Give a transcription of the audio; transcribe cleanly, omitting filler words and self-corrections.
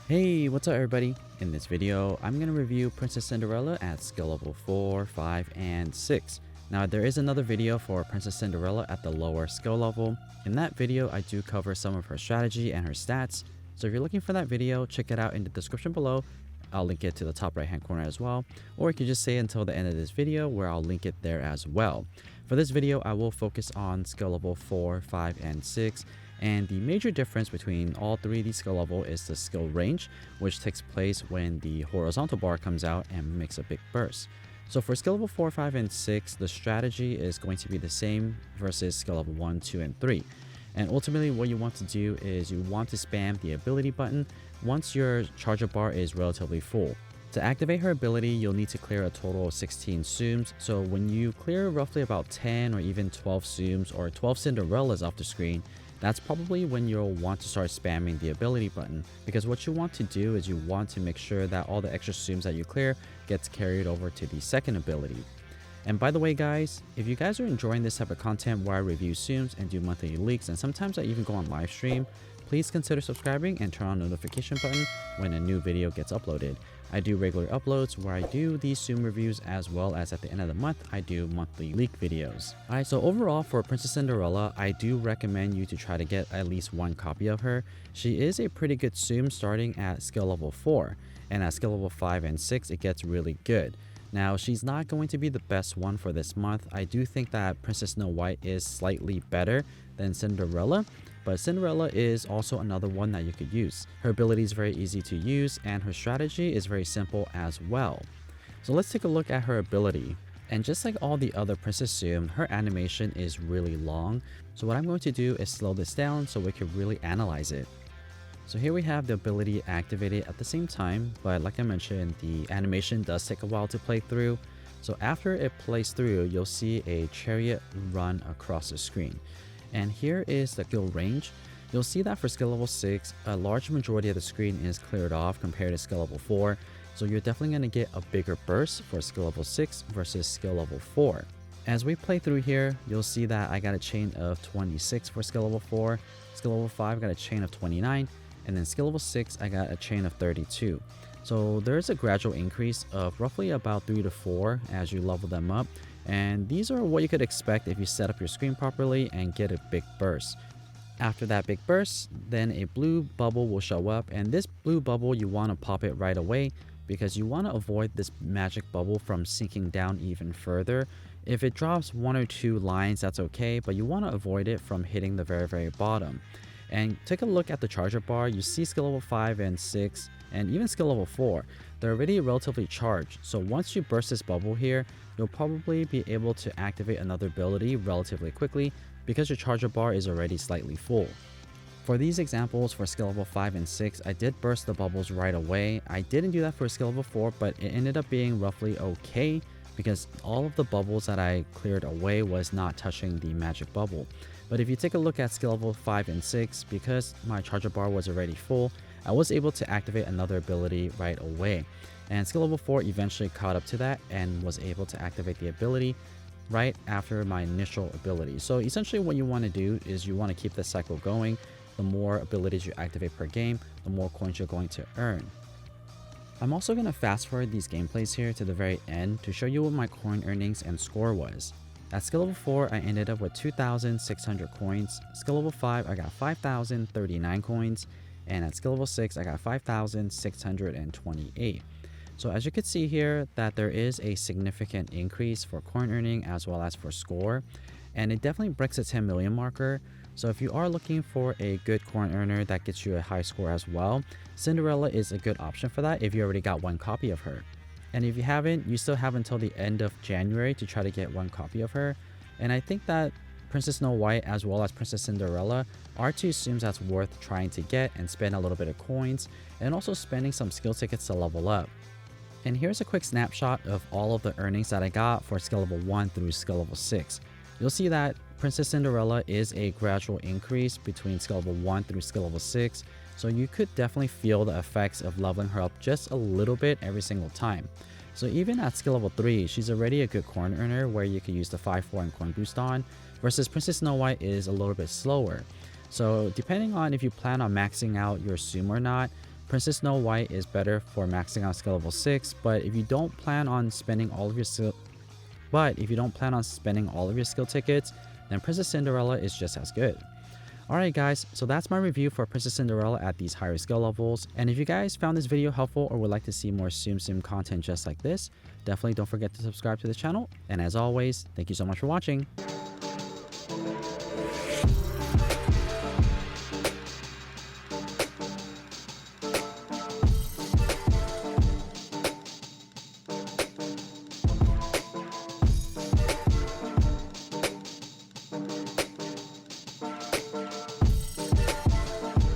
Hey, what's up everybody? In this video, I'm going to review Princess Cinderella at skill level 4, 5, and 6. Now, there is another video for Princess Cinderella at the lower skill level. In that video, I do cover some of her strategy and her stats. So if you're looking for that video, check it out in the description below. I'll link it to the top right hand corner as well. Or you can just stay until the end of this video where I'll link it there as well. For this video, I will focus on skill level 4, 5, and 6. And the major difference between all three of these skill level is the skill range, which takes place when the horizontal bar comes out and makes a big burst. So for skill level 4, 5, and 6, the strategy is going to be the same versus skill level 1, 2, and 3. And ultimately what you want to do is you want to spam the ability button once your charger bar is relatively full. To activate her ability, you'll need to clear a total of 16 Tsums. So when you clear roughly about 10 or even 12 Tsums or 12 Cinderellas off the screen, that's probably when you'll want to start spamming the ability button, because what you want to do is you want to make sure that all the extra Tsums that you clear gets carried over to the second ability. And by the way guys, if you guys are enjoying this type of content where I review Tsums and do monthly leaks, and sometimes I even go on live stream, please consider subscribing and turn on the notification button when a new video gets uploaded. I do regular uploads where I do these Tsum reviews, as well as at the end of the month I do monthly leak videos. Alright, so overall for Princess Cinderella, I do recommend you to try to get at least one copy of her. She is a pretty good Tsum starting at skill level 4, and at skill level 5 and 6 it gets really good. Now, she's not going to be the best one for this month. I do think that Princess Snow White is slightly better than Cinderella, but Cinderella is also another one that you could use. Her ability is very easy to use and her strategy is very simple as well. So let's take a look at her ability. And just like all the other Princess Tsum, her animation is really long. So what I'm going to do is slow this down so we can really analyze it. So here we have the ability activated at the same time, but like I mentioned, the animation does take a while to play through. So after it plays through, you'll see a chariot run across the screen. And here is the skill range. You'll see that for skill level 6, a large majority of the screen is cleared off compared to skill level 4. So you're definitely going to get a bigger burst for skill level 6 versus skill level 4. As we play through here, you'll see that I got a chain of 26 for skill level 4. Skill level 5 got a chain of 29. And then skill level 6, I got a chain of 32. So there's a gradual increase of roughly about 3 to 4 as you level them up. And these are what you could expect if you set up your screen properly and get a big burst. After that big burst, then a blue bubble will show up, and this blue bubble you want to pop it right away because you want to avoid this magic bubble from sinking down even further. If it drops 1 or 2 lines, that's okay, but you want to avoid it from hitting the very bottom. And take a look at the charger bar. You see skill level 5 and 6 and even skill level 4, they're already relatively charged. So once you burst this bubble here, you'll probably be able to activate another ability relatively quickly because your charger bar is already slightly full. For these examples for skill level 5 and 6, I did burst the bubbles right away. I didn't do that for skill level 4, but it ended up being roughly okay because all of the bubbles that I cleared away was not touching the magic bubble. But if you take a look at skill level 5 and 6, because my charger bar was already full, I was able to activate another ability right away. And skill level 4 eventually caught up to that and was able to activate the ability right after my initial ability. So essentially what you want to do is you want to keep this cycle going. The more abilities you activate per game, the more coins you're going to earn. I'm also going to fast forward these gameplays here to the very end to show you what my coin earnings and score was. At skill level 4, I ended up with 2,600 coins. Skill level 5, I got 5,039 coins. And at skill level 6, I got 5,628. So as you can see here, that there is a significant increase for coin earning as well as for score. And it definitely breaks the 10 million marker. So if you are looking for a good coin earner that gets you a high score as well, Cinderella is a good option for that if you already got one copy of her. And if you haven't, you still have until the end of January to try to get one copy of her. And I think that Princess Snow White as well as Princess Cinderella are two Tsums that's worth trying to get and spend a little bit of coins and also spending some skill tickets to level up. And here's a quick snapshot of all of the earnings that I got for skill level 1 through skill level 6. You'll see that Princess Cinderella is a gradual increase between skill level 1 through skill level 6. So you could definitely feel the effects of leveling her up just a little bit every single time. So even at skill level 3, she's already a good coin earner where you can use the 5-4 and coin boost on, versus Princess Snow White is a little bit slower. So depending on if you plan on maxing out your Tsum or not, Princess Snow White is better for maxing out skill level 6, but if you don't plan on spending all of your skill tickets, then Princess Cinderella is just as good. Alright guys, so that's my review for Princess Cinderella at these higher skill levels, and if you guys found this video helpful or would like to see more Tsum Tsum content just like this, definitely don't forget to subscribe to the channel, and as always, thank you so much for watching.